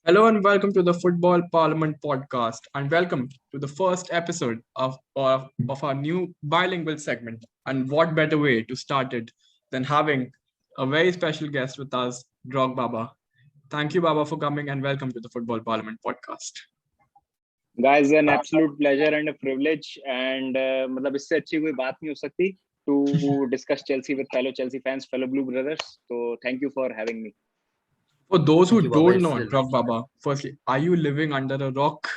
Hello and welcome to the Football Parliament podcast, and welcome to the first episode of our new bilingual segment. And what better way to start it than having a very special guest with us, DrogBABA. Thank you, Baba, for coming and welcome to the Football Parliament podcast. Guys, an absolute pleasure and a privilege, and मतलब इससे अच्छी कोई बात नहीं हो सकती to discuss Chelsea with fellow Chelsea fans, fellow Blue brothers. So thank you for having me. For those who Thank you, Baba. don't know DrogBABA, firstly, are you living under a rock?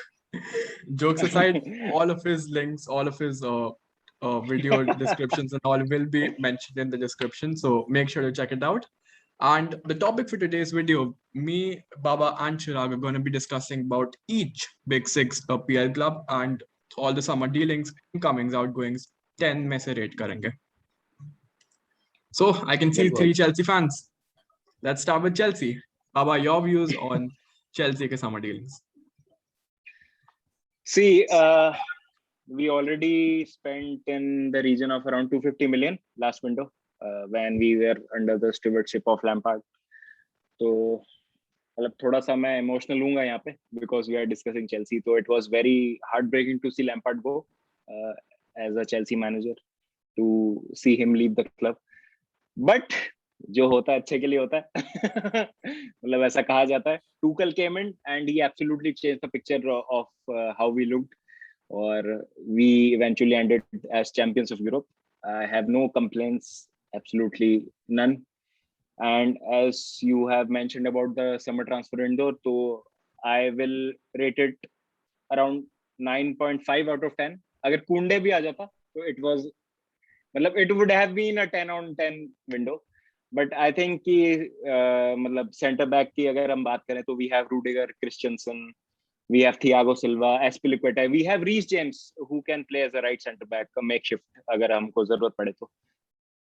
Jokes aside, all of his links, all of his video descriptions and all will be mentioned in the description. So make sure to check it out. And the topic for today's video, me, Baba, and Chirag are going to be discussing about each Big Six PL club and all the summer dealings, incomings, outgoings, 10 में से rate करेंगे. So I can see three Chelsea fans. Let's start with Chelsea. Baba, your views on Chelsea के summer dealings. See, we already spent in the region of around 250 million last window when we were under the stewardship of Lampard. So, मतलब थोड़ा सा मैं emotional हूँगा यहाँ पे because we are discussing Chelsea. So it was very heartbreaking to see Lampard go as a Chelsea manager, to see him leave the club. But जो होता है अच्छे के लिए होता है मतलब ऐसा कहा जाता है. Tuchel came in and he absolutely changed the picture of how we looked, or we eventually ended as champions of Europe. I have no complaints, absolutely none. And as you have mentioned about the summer transfer window, so I will rate it around 9.5 out of 10. अगर कुंडे भी आ जाता तो it would have been a 10 on 10 window. But I think कि मतलब centre back की अगर हम बात करें तो we have Rudiger, Christensen, we have Thiago Silva, Azpilicueta, we have Reece James who can play as a right centre back, a makeshift अगर हमको जरूरत पड़े तो.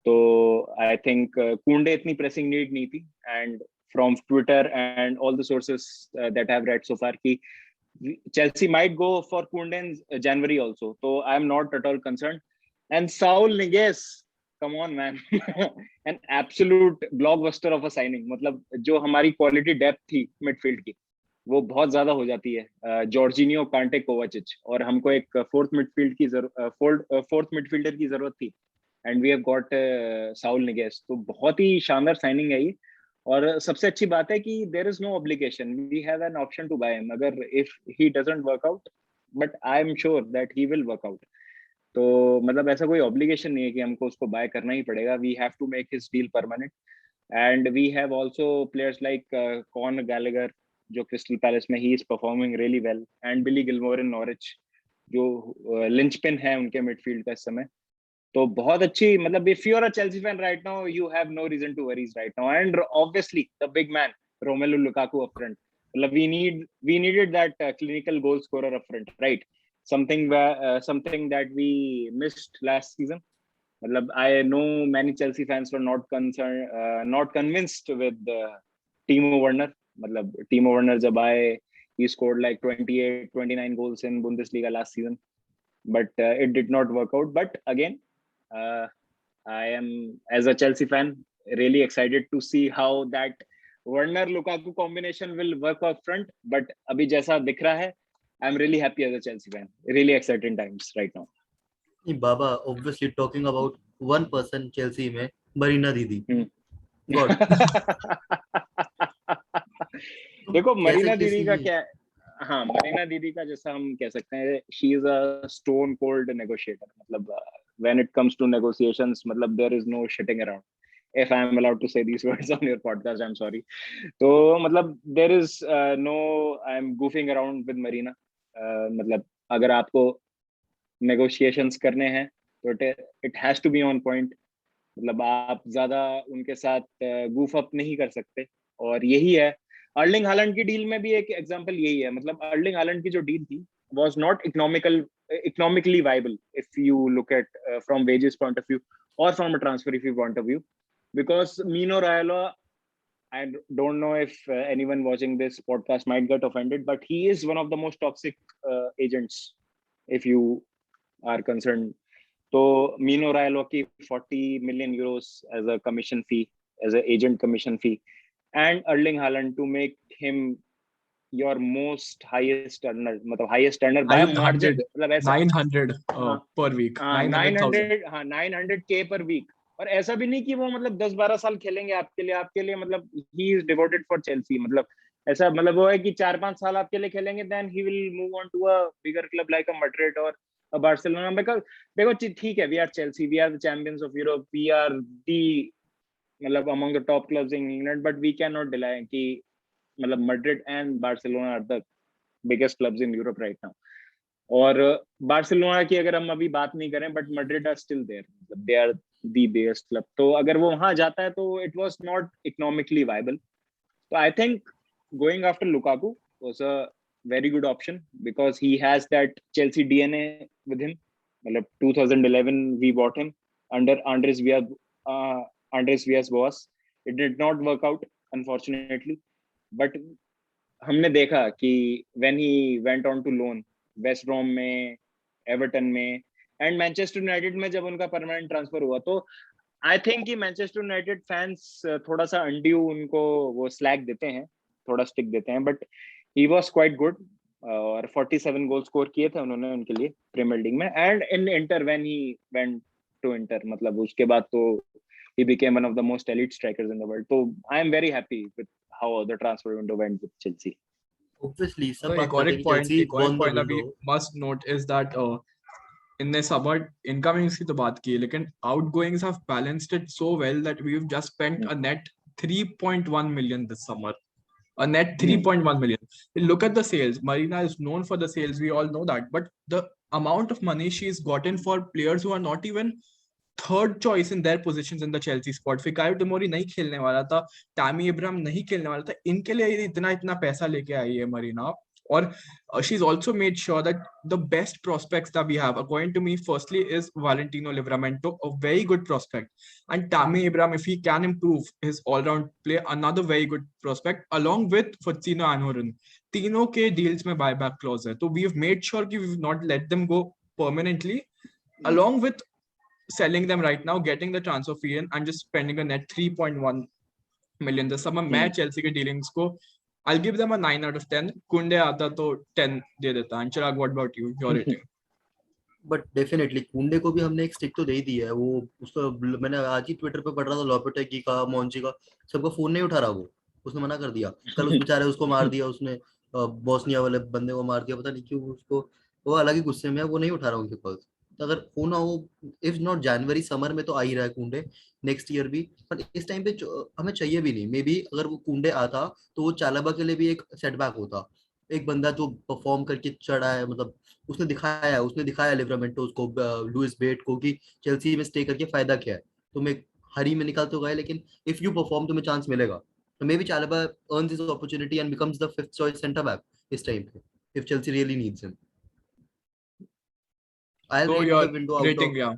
So I think कुंडे इतनी pressing need नहीं थी, and from Twitter and all the sources that I've read so far कि Chelsea might go for Kunde in January also. So I'm not at all concerned. And Saul Niguez, come on man, an absolute blockbuster of a signing. मतलब जो हमारी quality depth थी midfield की वो बहुत ज्यादा हो जाती है. जॉर्जिनियो, कांटे, कोवाचिच, और हमको एक फोर्थ मिडफील्डर की जरूरत थी, and we have got Saul Niguez. तो बहुत ही शानदार साइनिंग है ये. और सबसे अच्छी बात है कि there is no obligation, we have an option to buy him अगर if he doesn't work out, but I am sure that he will work out. तो मतलब ऐसा कोई ऑब्लिगेशन नहीं है कि हमको उसको बाय करना ही पड़ेगा. We have to make his deal permanent. And we have also players like Con Gallagher जो क्रिस्टल पैलेस में he is performing really well, and Billy Gilmour in Norwich जो लिंचपिन है उनके मिडफील्ड का इस समय. तो बहुत अच्छी, मतलब if you are a Chelsea fan right now, you have no reason to worry right now. And obviously the big man Romelu Lukaku up front. मतलब we needed that clinical goal scorer up front, right? Something that we missed last season. मतलब I know many Chelsea fans were not convinced with Timo Werner. मतलब Timo Werner जब आए, he scored like 29 goals in Bundesliga last season, but it did not work out. But again, I am, as a Chelsea fan, really excited to see how that Werner-Lukaku combination will work up front. But अभी जैसा दिख रहा है, I'm really happy as a Chelsea fan. Really exciting times right now. Baba, obviously talking about one person Chelsea में, Marina दीदी. God. देखो मरीना दीदी का क्या, हाँ मरीना दीदी का जैसा हम कह सकते हैं, she is a stone cold negotiator. मतलब when it comes to negotiations, मतलब there is no shitting around. If I am allowed to say these words on your podcast, I'm sorry. तो मतलब there is no I'm goofing around with Marina. मतलब अगर आपको negotiations करने हैं तो it has to be on point. मतलब आप ज्यादा उनके साथ goof up नहीं कर सकते. और यही है अर्लिंग हालैंड की डील में भी एक एग्जांपल यही है. मतलब अर्लिंग हालैंड की जो डील थी was not economically viable if you look at from wages point of view or from a transfer fee point of view, because Mino Raiola, I don't know if anyone watching this podcast might get offended, but he is one of the most toxic agents if you are concerned. So Mino Raiola ki 40 million euros as a commission fee, as an agent commission fee, and Erling Haaland to make him your most highest earner, मतलब highest earner by a margin, 900 मतलब ऐसा 900 हाँ per week, हाँ 900,000. 900, हाँ 900K per week. और ऐसा भी नहीं कि वो मतलब 10-12 साल खेलेंगे आपके लिए मतलब he is devoted for Chelsea, मतलब ऐसा मतलब वो है कि 4-5 साल आपके लिए खेलेंगे, then he will move on to a bigger club like a Madrid or a Barcelona. Because देखो ठीक है, we are Chelsea, we are the champions of Europe, we are the मतलब among the top clubs in England, but we can not deny कि मतलब Madrid and Barcelona are the biggest clubs in Europe right now. और Barcelona की अगर हम अभी बात नहीं करें, but Madrid are still there, मतलब they are the best club. तो अगर वो वहां जाता है तो it was not economically viable. तो I think going after Lukaku was a very good option because he has that Chelsea DNA with him. मतलब 2011 we bought him under Andres Villas-Boas. It did not work out unfortunately, but हमने देखा कि when he went on to loan West Brom में, Everton में and Manchester United में जब उनका permanent transfer हुआ, तो आई थिंक कि मैनचेस्टर यूनाइटेड फैंस थोड़ा सा अनड्यू उनको वो स्लैक देते हैं, थोड़ा स्टिक देते हैं, but he was quite good. और 47 गोल स्कोर किए थे उन्होंने उनके लिए प्रीमियर लीग में. And in Inter when he went to Inter, मतलब उसके बाद तो he became one of the most elite strikers in the world. So I am very happy with how the transfer window went with Chelsea. Obviously सब तो बात करते हैं कि चेल्सी वॉन द अभी window. Must note is that इनने summer incomings की तो बात की है, लेकिन outgoings have balanced it so well that we have just spent a net 3.1 million this summer. A net 3.1 million. Look at the sales. Marina is known for the sales. We all know that. But the amount of money she's gotten for players who are not even third choice in their positions in the Chelsea squad. फिकायो टोमोरी नहीं खेलने वाला था, Tammy Ibrahim नहीं खेलने वाला था, इनके लिए इतना इतना पैसा लेके आई है मरीना. और she's also made sure that the best prospects that we have, according to me, firstly is Valentino Livramento, a very good prospect, and Tammy Abraham, if he can improve his all-round play, another very good prospect, along with Faustino Anhorin. तीनों के deals में buyback clause है, तो we have made sure कि we've not let them go permanently, along with selling them right now, getting the transfer fee in, and just spending a net 3.1 million this summer. मैं Chelsea के dealings को I'll give them a 9 out of 10. कुंडे आता तो 10 दे देता. And Chirag, what about you? Your rating? But definitely कुंडे को भी हमने एक स्टिक तो दे ही दिया है. वो उसका मैंने आज ही ट्विटर पे पढ़ रहा था, लोपेटेगी का, मोंची का, सबका फोन नहीं उठा रहा वो. उसने मना कर दिया. कल उस बेचारे उसको मार दिया उसने, बोस्निया वाले बंदे को मार दिया, पता नहीं क्यों उसको. वो अलग ही गुस्से में है, वो नहीं उठा रहा उनके कॉल्स. तो अगर होना हो, इफ नॉट जनवरी समर में तो आ ही रहा है कुंडे, नेक्स्ट ईयर भी. पर इस टाइम पे हमें चाहिए भी नहीं. मे बी अगर वो कुंडे आता तो वो चालाबा के लिए भी एक सेटबैक होता. एक बंदा जो परफॉर्म करके चढ़ा है, मतलब उसने दिखाया लिवरामेंटो को, लुइस बेट को, कि चेल्सी में स्टे करके फायदा क्या है. तुम्हें हरी में निकाल तो गए, लेकिन इफ यू परफॉर्म तुम्हें चांस मिलेगा. तो maybe Chalobah earns his opportunity and becomes the fifth choice centre back इस टाइम पे, if Chelsea really needs him. I'll So rate your the window out rating, of, yeah.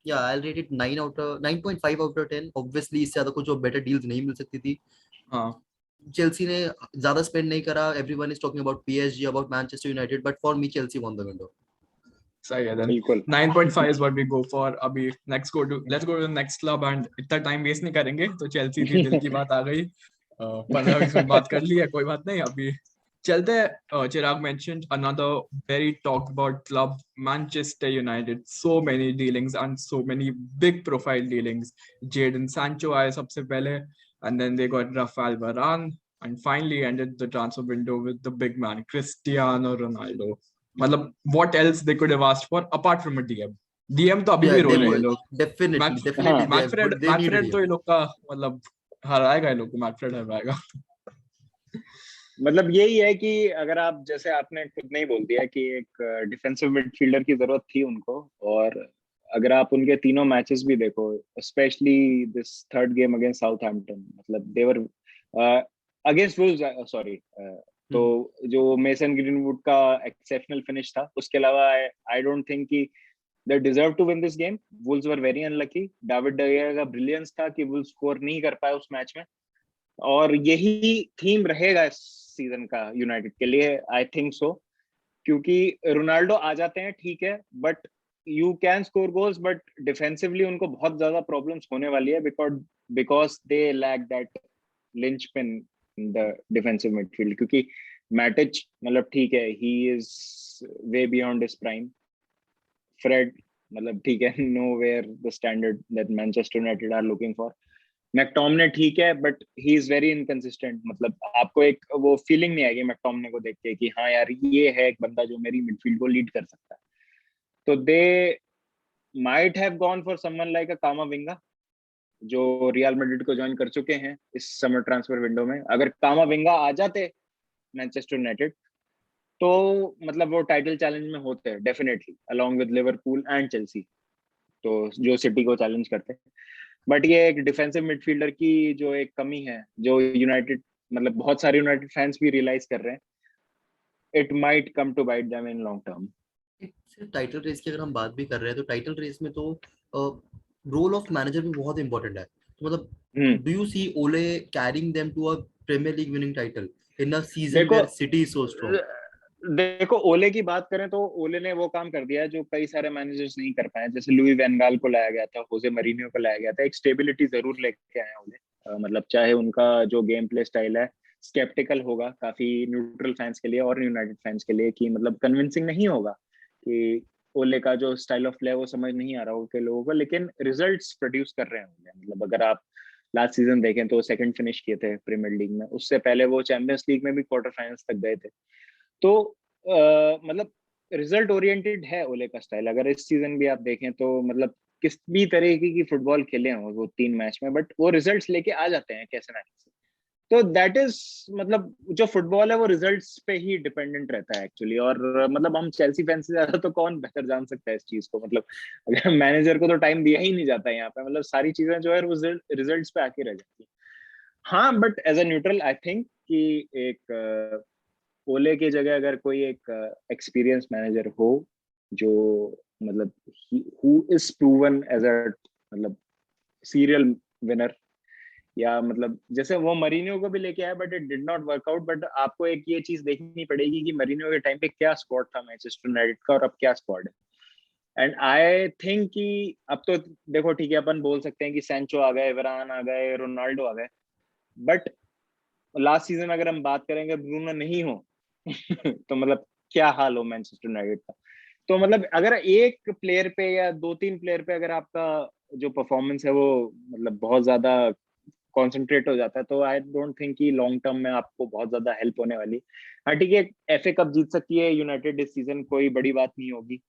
yeah, I'll rate it 9.5 out of 10. Obviously इससे ज्यादा कुछ और better deals नहीं मिल सकती थी. हाँ. चेल्सी ने ज्यादा स्पेंड नहीं करा. Everyone is talking about PSG, about Manchester United, but for me Chelsea won the window. सही है. Then बिल्कुल 9.5 is what we go for. अभी let's go to the next club, and इतना टाइम वेस्ट नहीं करेंगे. तो चेल्सी थी, दिल की बात आ गई. 15-20 मिनट बात कर ली है, कोई बात नहीं. अभी चलते हैं. चिराग mentioned another very talked about club, Manchester United. So many dealings and so many big profile dealings. Jadon Sancho आए सबसे पहले, and then they got Rafael Varane, and finally ended the transfer window with the big man Cristiano Ronaldo. मतलब what else they could have asked for apart from a DM. DM तो अभी Yeah, भी रो they रहे हैं ये would लोग. definitely they need a मैकफ्रेड तो DM. ये लोग का मतलब हराएगा, ये लोग को मैकफ्रेड हराएगा. मतलब यही है कि अगर आप, जैसे आपने खुद नहीं बोल दिया कि एक डिफेंसिव मिडफील्डर की जरूरत थी उनको, और अगर आप उनके तीनों मैचेस भी देखो, specially this third game against Southampton, मतलब दे वर अगेंस्ट वुल्व्स, सॉरी, तो जो मेसन ग्रीनवुड का एक्सेप्शनल फिनिश था, उसके अलावा आई डोंट थिंक कि they deserve to win this game. Wolves were very unlucky. David De Gea का ब्रिलियंस था कि Wolves स्कोर नहीं कर पाए उस मैच में, और यही थीम रहेगा इस सीजन का यूनाइटेड के लिए, आई थिंक सो. क्योंकि रोनाल्डो आ जाते हैं ठीक है, but you can score goals, but defensively उनको बहुत ज्यादा प्रॉब्लम्स होने वाली है, because they lack that linchpin the defensive midfield, क्योंकि मैटिच मतलब ठीक है, he is way beyond his prime. Fred मतलब ठीक है, nowhere the standard that Manchester United are looking for. McTominay ठीक है, but he is very inconsistent. मतलब आपको एक वो फीलिंग नहीं आएगी मैकटोमने को देख के कि हाँ यार ये है एक बंदा जो मेरी मिडफील्ड को लीड कर सकता है. तो they might have gone for someone like अ कामाविंगा, जो रियल मैड्रिड को ज्वाइन कर चुके हैं इस समर ट्रांसफर विंडो में. अगर कामाविंगा आ जाते मैनचेस्टर यूनाइटेड तो मतलब वो टाइटल चैलेंज में होते हैं definitely, along with Liverpool and Chelsea, तो जो सिटी को चैलेंज करते हैं. बट ये एक डिफेंसिव मिडफील्डर की जो एक कमी है, जो यूनाइटेड मतलब बहुत सारे यूनाइटेड फैंस भी रियलाइज कर रहे हैं. It might come to bite them in long term. Title race की अगर हम बात भी कर रहे हैं तो टाइटल रेस में तो रोल ऑफ मैनेजर भी बहुत इंपॉर्टेंट है. तो मतलब do you see Ole carrying them to a Premier League winning title in a season देखो where City is so strong? देखो ओले की बात करें तो ओले ने वो काम कर दिया है जो कई सारे मैनेजर्स नहीं कर पाए. जैसे लुई वैन गाल को लाया गया था, होजे मरीनियो को लाया गया था, एक स्टेबिलिटी जरूर लेके आए ओले. मतलब चाहे उनका जो गेम प्ले स्टाइल है स्केप्टिकल होगा काफी न्यूट्रल फैंस के लिए और यूनाइटेड फैंस के लिए, कि मतलब कन्विंसिंग नहीं होगा कि ओले का जो स्टाइल ऑफ प्ले वो समझ नहीं आ रहा होगा लोगों को, लेकिन रिजल्ट्स प्रोड्यूस कर रहे हैं. मतलब अगर आप लास्ट सीजन देखें तो सेकंड फिनिश किए थे प्रीमियर लीग में, उससे पहले वो चैंपियंस लीग में भी क्वार्टर फाइनल्स तक गए थे. तो मतलब रिजल्ट ओरिएंटेड है ओले का स्टाइल. अगर इस सीजन भी आप देखें तो मतलब किस भी तरीके की फुटबॉल खेले हैं वो 3 मैच में, बट वो रिजल्ट्स लेके आ जाते हैं कैसे ना कैसे. तो दैट इज मतलब जो फुटबॉल है वो रिजल्ट्स पे ही डिपेंडेंट रहता है एक्चुअली. और मतलब हम चेल्सी फैंस से ज्यादा तो कौन बेहतर जान सकता है इस चीज को. मतलब अगर मैनेजर को तो टाइम दिया ही नहीं जाता है यहाँ पे, मतलब सारी चीजें जो है वो रिजल्ट्स पे आके रह जाती है. हाँ but as a neutral I think कि एक ओले की जगह अगर कोई एक एक्सपीरियंस मैनेजर हो जो मतलब who is proven as a मतलब सीरियल विनर, या मतलब जैसे वो मरीनियो को भी लेके आया but it did not work out. But आपको एक ये चीज देखनी पड़ेगी कि मरीनियो के टाइम पे क्या स्क्वाड था मैनचेस्टर यूनाइटेड का और अब क्या स्क्वाड है. एंड आई थिंक कि अब तो देखो ठीक है, अपन बोल सकते हैं कि सैंचो आ गए, वरान आ गए, रोनाल्डो आ गए, बट लास्ट सीजन अगर हम बात करेंगे ब्रूनो नहीं हो तो मतलब क्या हाल हो मैनचेस्टर यूनाइटेड का. तो मतलब अगर एक प्लेयर पे या 2-3 प्लेयर पे अगर आपका जो परफॉर्मेंस है वो मतलब बहुत ज्यादा कॉन्सेंट्रेट हो जाता है तो आई डोंट थिंक कि लॉन्ग टर्म में आपको बहुत ज्यादा हेल्प होने वाली. हाँ ठीक है, एफए कप जीत सकती है यूनाइटेड इस सीजन, कोई बड़ी बात नहीं होगी,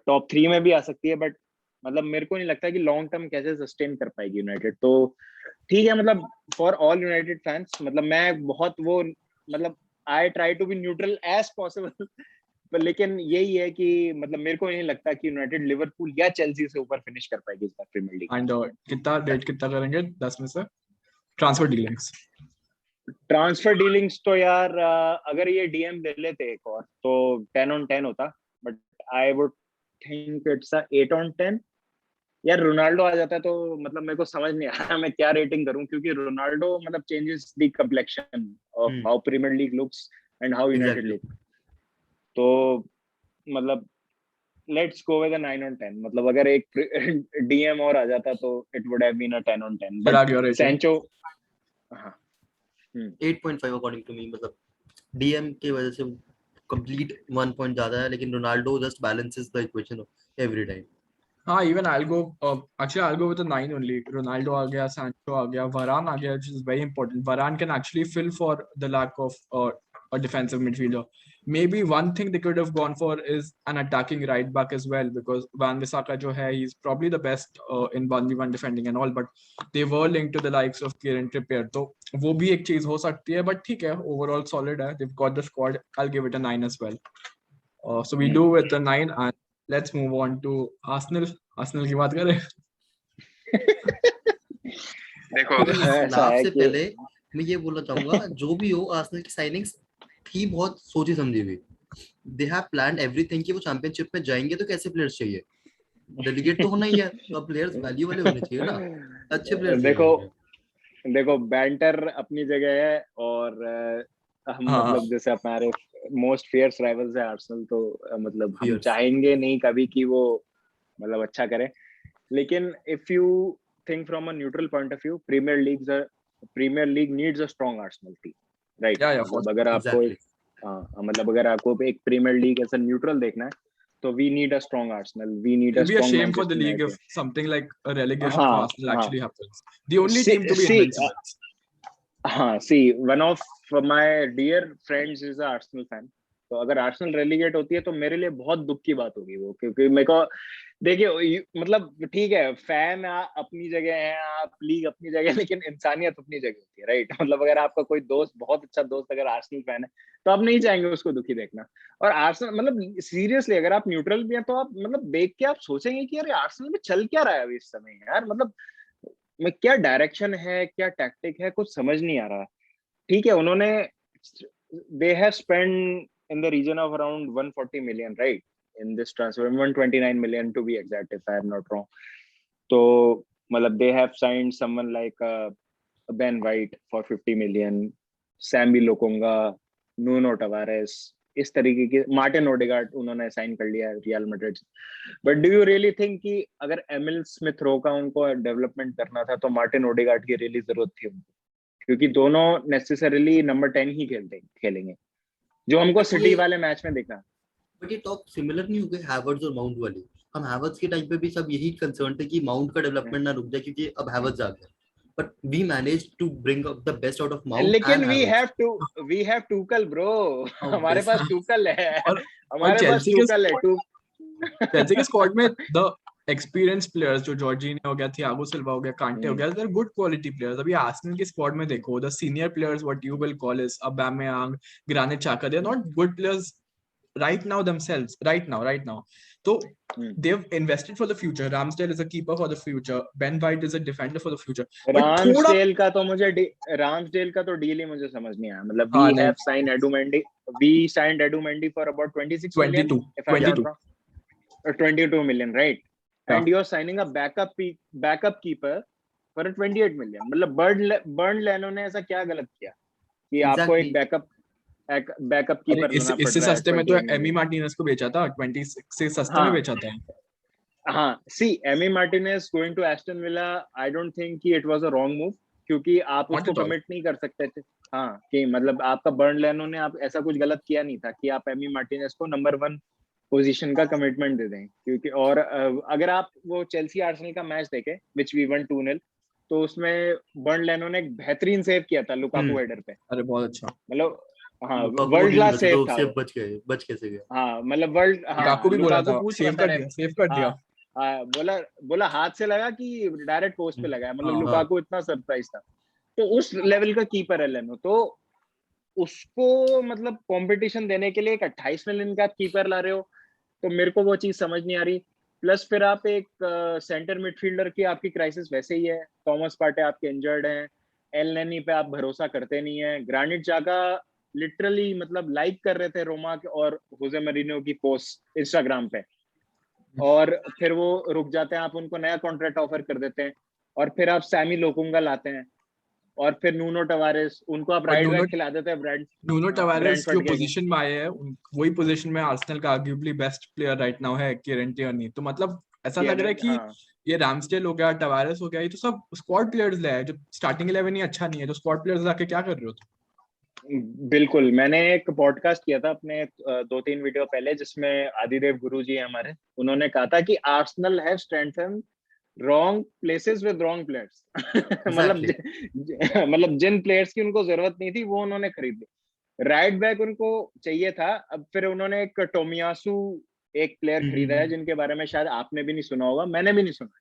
टॉप 3 में भी आ सकती है, बट मतलब मेरे को नहीं लगता कि लॉन्ग टर्म कैसे सस्टेन कर पाएगी यूनाइटेड. तो ठीक है, मतलब फॉर ऑल यूनाइटेड फैंस मतलब मैं बहुत वो मतलब I try to be neutral as possible, पर लेकिन यही है कि मतलब मेरे को नहीं लगता कि यूनाइटेड लिवरपूल या चेल्सी से ऊपर फिनिश कर पाएगी इस बार प्रीमियर लीग. एंड कितना रेट कितना करेंगे 10 में से ट्रांसफर डीलिंग्स? ट्रांसफर डीलिंग्स तो यार अगर ये डीएम ले लेते एक और तो 10/10 होता, but I would think it's 8/10. यार रोनाल्डो आ जाता है तो मतलब मेरे को समझ नहीं आ रहा मैं क्या रेटिंग करूं, क्योंकि रोनाल्डो मतलब changes the complexion of how Premier League looks and how United exactly. Look. तो मतलब लेट्स गो विद 9/10. मतलब अगर एक डीएम और आ जाता तो it would have been 10/10, but Chirag your rating? Sancho. हाँ 8.5 अकॉर्डिंग टू मी. मतलब डीएम की वजह से कंप्लीट 1 पॉइंट ज्यादा है, लेकिन Ronaldo just balances the equation every time. हाँ, even I'll go. Actually, I'll go with a 9 only. Ronaldo आ गया, Sancho आ गया, Varane आ गया, which is very important. Varane can actually fill for the lack of a defensive midfielder. Maybe one thing they could have gone for is an attacking right back as well, because Van Bissaka जो है, he's probably the best in 1v1 defending and all, but they were linked to the likes of Kieran Trippier. तो वो भी एक चीज हो सकती है, but ठीक है, overall solid है. They've got the squad. I'll give it a 9 as well. So we do with the 9, and let's move on to Arsenal. Arsenal की बात करें. देखो ऐसा लाभ है से कि पहले मैं ये बोलना चाहूंगा, जो भी हो आर्सेनल की साइनिंग्स थी बहुत सोची समझी हुई. दे हैव प्लान्ड एवरीथिंग कि वो चैंपियनशिप में जाएंगे तो कैसे प्लेयर्स चाहिए. डेलीगेट तो होना ही है, तो प्लेयर्स वैल्यू वाले होने चाहिए ना, अच्छे प्लेयर्स चाहिए देखो उनके. देखो बैंटर अपनी जगह है, और हम हाँ, मतलब जैसे हमारे मोस्ट फियर्स राइवल्स है आर्सेनल, तो मतलब हम फियर्स. चाहेंगे नहीं कभी कि वो मतलब अच्छा करे. लेकिन if you think from a neutral point of view, Premier Leagues Premier League needs a strong Arsenal team, right? Yeah, मतलब अगर आपको exactly. मतलब अगर आपको एक प्रीमियर लीग ऐसा न्यूट्रल देखना है, तो we need a strong Arsenal, we need a It'll be a strong shame for the Manchester league if United. something like a relegation for हाँ Arsenal हाँ. actually happens. The only team to be See, invincible. हाँ, see, one of my dear friends is a Arsenal fan. तो अगर Arsenal relegate होती है तो मेरे लिए बहुत दुख की बात होगी वो, क्योंकि मेरे को देखिए, मतलब ठीक है, फैन अपनी जगह है, आप लीग अपनी जगह, लेकिन इंसानियत अपनी जगह होती है, राइट? मतलब अगर आपका कोई दोस्त, बहुत अच्छा दोस्त अगर आर्सेनल फैन है, तो आप नहीं चाहेंगे उसको दुखी देखना. और आर्सेनल, मतलब सीरियसली अगर आप न्यूट्रल भी हैं तो आप मतलब देख के आप सोचेंगे कि यार आर्सेनल में चल क्या रहा है अभी इस समय, यार मतलब में क्या डायरेक्शन है, क्या टैक्टिक है, कुछ समझ नहीं आ रहा. ठीक है, उन्होंने they have spent in the region of around 140 million, right, in this transfer, 129 million to be exact, if I am not wrong. So मतलब they have signed someone like Ben White for 50 million, Sammy Lokonga, Nuno Tavares, इस तरीके के, Martin Odegaard उन्होंने sign कर लिया real Madrid. But do you really think कि अगर Emil Smith रो का उनको डेवलपमेंट करना था तो मार्टिन ओडेगार्ड की रियली जरूरत थी उनको? क्योंकि दोनों नेसेसरीली नंबर 10 ही खेलेंगे, जो हमको सिटी वाले मैच में देखा. बट ये टॉप सिमिलर नहीं हो गए हैवर्ट्स और माउंट वाले? हम हैवर्ट्स के टाइम पे भी सब यही कंसर्न थे कि माउंट का डेवलपमेंट ना रुक जाए, क्योंकि अब हैवर्ट्स आ गए. But we manage to bring up the best out of Mount लेकिन and Havertz. We have Tuchel bro. हमारे ऑब्वियस. पास टूकल है, और हमारे पास टूकल है. चेल्सी के स्क्वाड में द एक्सपीरियंस प्लेयर्स जो जॉर्जिनियो हो गया, थियागो सिल्वा हो गया, कांटे हो गया, they are good quality players. अभी आर्सेनल के स्क्वाड में देखो, the senior players what you will call is अबामेयांग, ग्रानिट Xhaka, they are not good players right now themselves, right now. So they've invested for the future. Ramsdale is a keeper for the future. Ben White is a defender for the future. But थोड़ा राम्सडेल का तो deal ही मुझे समझ नहीं आया. मतलब हाँ we नहीं, have signed Edu Mendy for about 26 million, 22 if I'm not 22 wrong. 22 million, right? Yeah. And you're signing a backup keeper for a 28 million. मतलब बर्न लेनो ने ऐसा क्या गलत किया कि आपको एक बैकअप अरे कीपर लाना पड़ इससे रहा है सस्ते में तो 28 एमी million. मार्टिनेज को बेचा था, 26 से सस्ते में हाँ बेचा था. हाँ, see Emi Martinez going to Aston Villa, I don't think कि it was a wrong move, क्योंकि आप Not उसको at all. कमिट नहीं कर सकते थे. हाँ, कि मतलब आपका बर्न लेनो ने आप ऐसा कुछ गलत किया नहीं था कि आप एमी मार्टिनेज को नंबर 1 पोजीशन का कमिटमेंट दे दें. क्योंकि और अगर आप वो चेल्सी आर्सेनल का मैच देखें विच वी वन 2-0, तो उसमें बर्न लेनो ने एक बेहतरीन सेव किया था लुकाकू हेडर पे. अरे बहुत अच्छा. मतलब हाँ, लुकाकू को वर्ल्ड ढील क्लास में थे सेव तो था सेव वो. बच कैसे गया? हाँ मतलब वर्ल्ड, लुकाकू हाँ भी बोला लुकाकू था पूछ रहा था, अरे सेव कर दिया. हाँ, बोला हाथ से लगा कि डायरेक्ट पोस्ट पे लगा है. मतलब हाँ. लुकाकू इतना सरप्राइज था. तो उस लेवल का कीपर है लेनो, तो उसको मतलब कंपटीशन देने के लिए एक 28 मिलियन का कीपर ला रहे हो, तो मेरे को वो चीज समझ नहीं आ रही. प्लस फिर आप एक सेंटर मिडफील्डर की आपकी क्राइसिस वैसे ही है. थॉमस पार्टे आपके इंजर्ड हैं, एल नेनी पे आप भरोसा करते नहीं है. ग्रानिट जाका लिटरली मतलब लाइक कर रहे थे रोमा और होजे मरीनो की पोस्ट इंस्टाग्राम पे, और फिर वो रुक जाते हैं, आप उनको नया कॉन्ट्रैक्ट ऑफर कर देते हैं, और फिर आप सैमी लोकुंगा लाते हैं, और फिर नूनो टवारेस, उनको आप और राइट बैक खिला देते हैं नूनो टवारेस जो ब्रेंटफोर्ड के पोजीशन में आए हैं, वही पोजीशन में आर्सेनल का arguably best player right now है किरण टियरनी. तो मतलब ऐसा लग रहा है कि हाँ. ये रामस्डेल हो गया, टवारेस हो गया, ये तो सब स्क्वाड प्लेयर्स ले आए. जो स्टार्टिंग 11 ही अच्छा नहीं है, तो स्क्वाड प्लेयर्स लाके क्या कर रहे हो तुम? बिल्कुल, मैंने एक पॉडकास्ट किया था अपने 2-3 वीडियो पहले, जिसमें आदिदेव गुरु जी हमारे, उन्होंने कहा था कि Arsenal have strengthen wrong places with wrong players. मतलब जिन प्लेयर्स की उनको जरूरत नहीं थी वो उन्होंने खरीद ली. राइट बैक उनको चाहिए था, अब फिर उन्होंने एक टोमियासू एक प्लेयर खरीदा है, जिनके बारे में शायद आपने भी नहीं सुना होगा, मैंने भी नहीं सुना.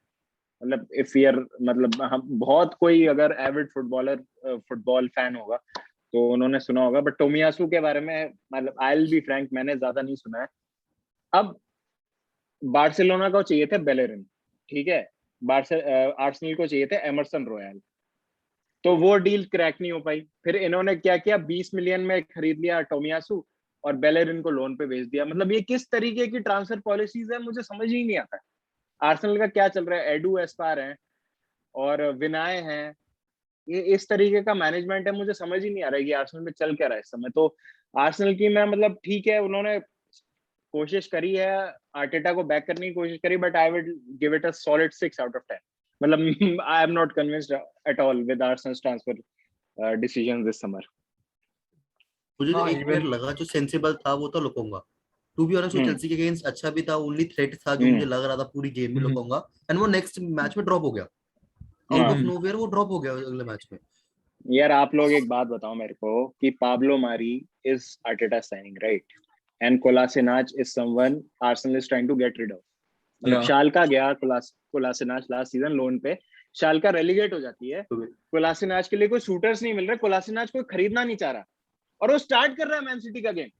मतलब इफ ईयर, मतलब हम बहुत, कोई अगर एविड फुटबॉल फैन होगा तो उन्होंने सुना होगा, बट टोमियासू के बारे में मतलब आई विल बी फ्रैंक, मैंने ज्यादा नहीं सुना है. अब बार्सिलोना को चाहिए थे बेलेरिन, ठीक है, आर्सेनल को चाहिए थे एमरसन रॉयल, तो वो डील क्रैक नहीं हो पाई. फिर इन्होंने क्या किया, 20 मिलियन में खरीद लिया टोमियासू और बेलेरिन को लोन पे भेज दिया. मतलब ये किस तरीके की ट्रांसफर पॉलिसीज है, मुझे समझ ही नहीं आता. आर्सेनल का क्या चल रहा है, एडू एस्पार है और विनाय है, ये इस तरीके का मैनेजमेंट है, मुझे समझ ही नहीं आ रहा है कि आर्सेनल में चल क्या रहा है इस समय. तो आर्सेनल की मैं मतलब ठीक है, उन्होंने कोशिश करी है, आर्टेटा को बैक करने की कोशिश करी, but I would give it a solid 6 out of 10. मतलब I am not convinced at all with Arsenal's transfer decisions this summer. मुझे तो हाँ एक प्लेयर इवन लगा जो सेंसिबल था, वो था लोकोंगा। टू बी ऑनेस्ट वो हम्म चेल्सी के अगेंस्ट अच्छा भी था, ओनली थ्रेट था जो मुझे हम्म लग रहा था पूरी गेम में लोकोंगा, एंड वो नेक्स्ट मैच में ड्रॉप हो गया, आउट ऑफ हाँ नोवेयर वो ड्रॉप हो गया अगले मैच में। यार, आप लोग एक बात बताओ मेरे को कि पाब्लो मारी is Arteta signing, right? And Kolasinac is someone Arsenal is trying to get rid of. मतलब या शाल्का गया, कोलासिनाच लास्ट सीजन लोन पे, शाल्का रेलीगेट हो जाती है, कोलासिनाच के लिए कोई शूटर्स नहीं मिल रहे, कोलासिनाच कोई खरीदना नहीं चाह रहा, और वो स्टार्ट कर रहा है मैन सिटी का गेम।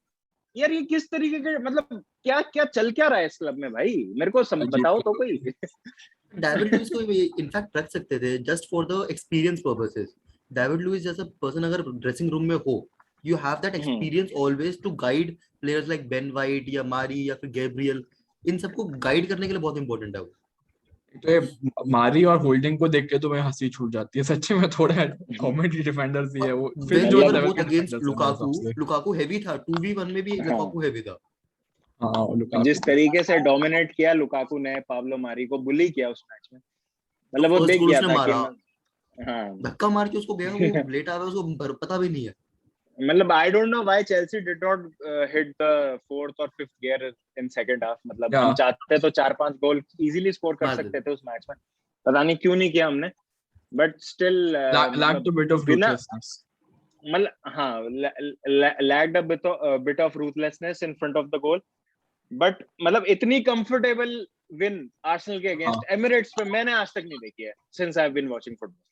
यार ये किस तरीके के, मतलब क्या क्या चल क्या रहा है इस क्लब में भाई, मेरे को अजीब बताओ तो क्लब कोई। है। डेविड लुइस को इनफैक्ट रख सकते थे just for the experience purposes. David Luiz जैसा पर्सन अगर ड्रेसिंग रूम में हो, you have that experience always to guide players like Ben White या मारी या फिर गैब्रियल, इन सबको गाइड करने के लिए बहुत इंपॉर्टेंट है वो। तो ये मारी और होल्डिंग को देख के तो मैं हंसी छूट जाती है सच्ची में, थोड़ा कॉमेडी डिफेंडर्स ही है वो, फिर व्हेन दे जो वर मतलब लेवल बोथ के अगेंस्ट डिफेंडर्स है मेरे हिसाब लुकाकू, से। लुकाकू हेवी था, 2v1 में भी हाँ, लुकाकू हेवी था। हाँ लुकाकू जिस तरीके से डोमिनेट किया लुकाकू ने, पाब्लो मारी को बुली किया उस मैच में, जो मतलब वो फर्स्ट दिख गोल गया उसने था कि मारा, हाँ। धक्का मार के उसको गया, वो लेट आया उसको पता भी नहीं है। मतलब I don't know why Chelsea did not hit the fourth और fifth gear in second half. मतलब या हम चाहते तो 4-5 गोल इजीली स्कोर कर मार दे। सकते थे उस मैच में, पता नहीं क्यों नहीं किया हमने, बट स्टिल lacked मतलब a bit of बिना, ruthlessness. मतलब हाँ, lagged a bit of ruthlessness in front of the goal, but मतलब इतनी कंफर्टेबल विन आर्सेनल के हाँ अगेंस्ट एमिरेट्स पे मैंने आज तक नहीं देखी है since I have been watching football.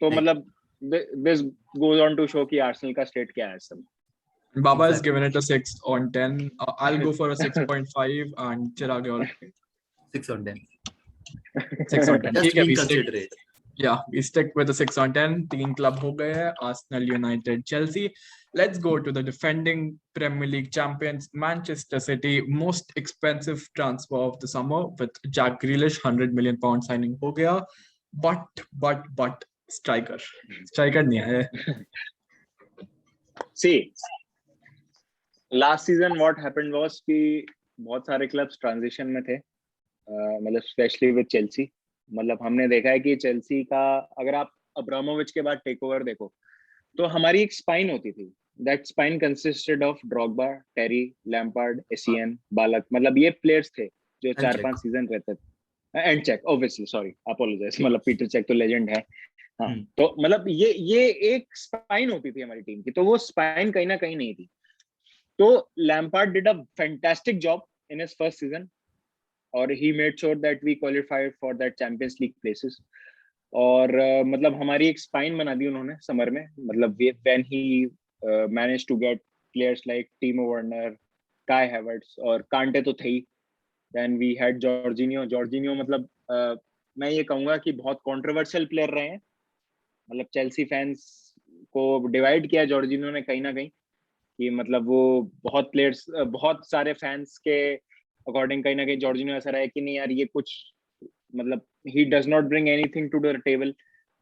तो नहीं, मतलब this goes on to show कि आर्सेनल का स्टेट क्या है इस समय। Baba has exactly given it a 6 on 10. I'll go for a 6.5 and Chirag your 6 on 10 6 on 10. Just ठीक है, being we stick. Considerate. Yeah, we stick with the 6 on 10. तीन club हो गए हैं, Arsenal, United, Chelsea. Let's go to the defending Premier League champions, Manchester City. Most expensive transfer of the summer with Jack Grealish, £100 million signing हो गया. But striker नहीं आया। See, last season what happened was कि बहुत सारे clubs transition में थे, मतलब स्पेशली विद चेल्सी। मतलब हमने देखा है कि चेल्सी का, अगर आप अब्रामोविच के बाद टेक ओवर देखो, तो हमारी एक स्पाइन होती थी, that spine consisted of Drogba, Terry, Lampard, Essien, Ballack, मतलब ये प्लेयर्स थे जो एंड 4-5 सीजन रहते थे। And Cech obviously, sorry apologise, मतलब पीटर चेक तो लेजेंड है। हाँ, तो मतलब ये एक स्पाइन होती थी हमारी टीम की, तो वो स्पाइन कहीं ना कहीं नहीं थी। तो Lampard did a fantastic job in his first season, और he made sure that we qualified for that Champions League places. और मतलब हमारी एक स्पाइन बना दी उन्होंने समर में। मतलब when he managed to get players like Timo Werner, Kai Havertz, और कांटे तो थे ही। Then we had Jorginho मतलब मैं ये कहूंगा कि बहुत कंट्रोवर्शियल प्लेयर रहे हैं, मतलब चेल्सी फैंस को डिवाइड किया जॉर्जिनियो ने कहीं ना कहीं, कि मतलब वो बहुत प्लेयर्स, बहुत सारे फैंस के अकॉर्डिंग कहीं ना कहीं जॉर्जिनियो ऐसा रहा है कि नहीं यार ये कुछ, मतलब he does not bring anything to the table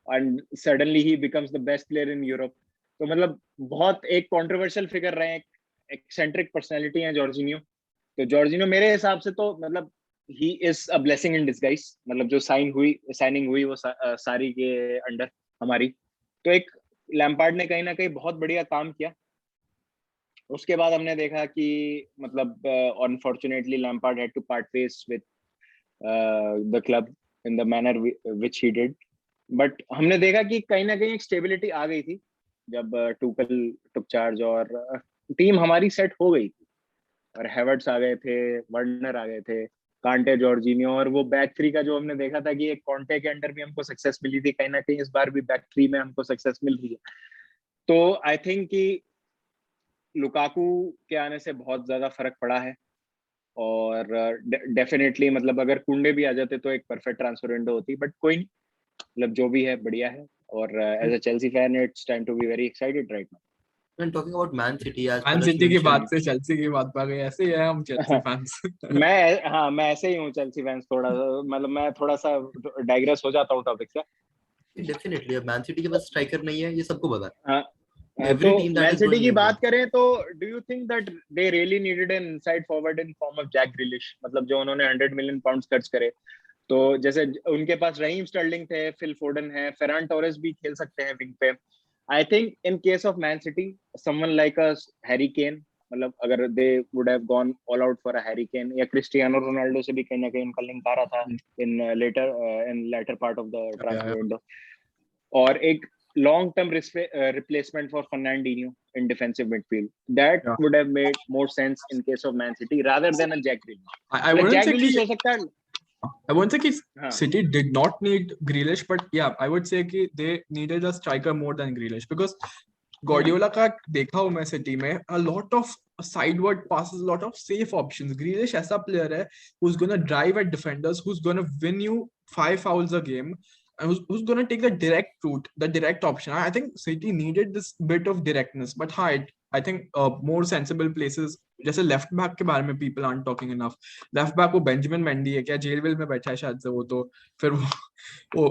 and suddenly he becomes the best player in Europe. तो मतलब बहुत एक कंट्रोवर्शियल फिगर रहे हैं, एक्सेंट्रिक पर्सनालिटी है जॉर्जिनियो। तो जॉर्जिनियो मेरे हिसाब से तो मतलब he is a blessing in disguise। मतलब जो साइनिंग हुई वो सारी के अंडर हमारी, तो एक लैम्पार्ड ने कहीं ना कहीं बहुत बढ़िया काम किया। उसके बाद हमने देखा कि मतलब unfortunately Lampard had to part ways with the club in the manner which he did, but हमने देखा कि कहीं ना कहीं एक स्टेबिलिटी आ गई थी जब टूकल टुक चार्ज, और टीम हमारी सेट हो गई थी, और हेवर्ट्स आ गए थे, वर्नर आ गए थे, कांटे, जॉर्जिनियो, और वो बैक थ्री का जो हमने देखा था कि एक कॉन्टे के अंडर भी हमको सक्सेस मिली थी, कहीं ना कहीं इस बार भी बैक थ्री में हमको सक्सेस मिल रही है। तो आई थिंक कि लुकाकू के आने से बहुत ज्यादा फर्क पड़ा है, और डेफिनेटली मतलब अगर कुंडे भी आ जाते तो एक परफेक्ट ट्रांसफर विंडो होती, बट कोई नहीं, मतलब जो भी है बढ़िया है। और as a Chelsea fan it's time to be very excited right now. When talking about Man City, as Man Palash City की बात mentioned, से चेल्सी की बात आ गई, ऐसे ही है हम चेल्सी फैंस। मैं ऐसे ही हूँ चेल्सी फैंस, थोड़ा मतलब मैं थोड़ा सा डाइग्रेस हो जाता हूँ टॉपिक से। डेफिनेटली अब मैन सिटी के पास स्ट्राइकर नहीं है, ये सबको पता है। हाँ, तो every team that Man is City going की इन बात करें तो do you think that they really needed an inside forward in form of Jack Grealish? मतलब जो उन्होंने 100 मिलियन पाउंड खर्च करे, तो जैसे उनके पास रहीम स्टर्लिंग थे, फिल फोर्डन है, फेरान टोरेस भी खेल सकते हैं विंग पे. I think in case of man city someone like a Harry Kane, मतलब अगर they would have gone all out for a Harry Kane या क्रिस्टियानो रोनाल्डो से भी कहीं ना कहीं उनका लिंक आ रहा था in later part of the transfer window, और एक long term replacement for Fernandinho in defensive midfield, that Yeah. would have made more sense in case of Man City rather than a Jack Grealish. I wouldn't Jack say Grealish कि हो सकता है. I won't say कि हाँ. City did not need Grealish, but yeah, I would say कि they needed a striker more than Grealish because Guardiola का देखा हूँ मैं City में a lot of sideward passes, a lot of safe options. Grealish ऐसा player है who's gonna drive at defenders, who's gonna win you 5 fouls a game, and who's gonna take the direct route, the direct option. I think City needed this bit of directness, but I think more sensible places. जैसे left back के बारे में people aren't talking enough. Left back वो Benjamin Mendy है क्या, jail well में बैठा है शायद से वो, तो फिर वो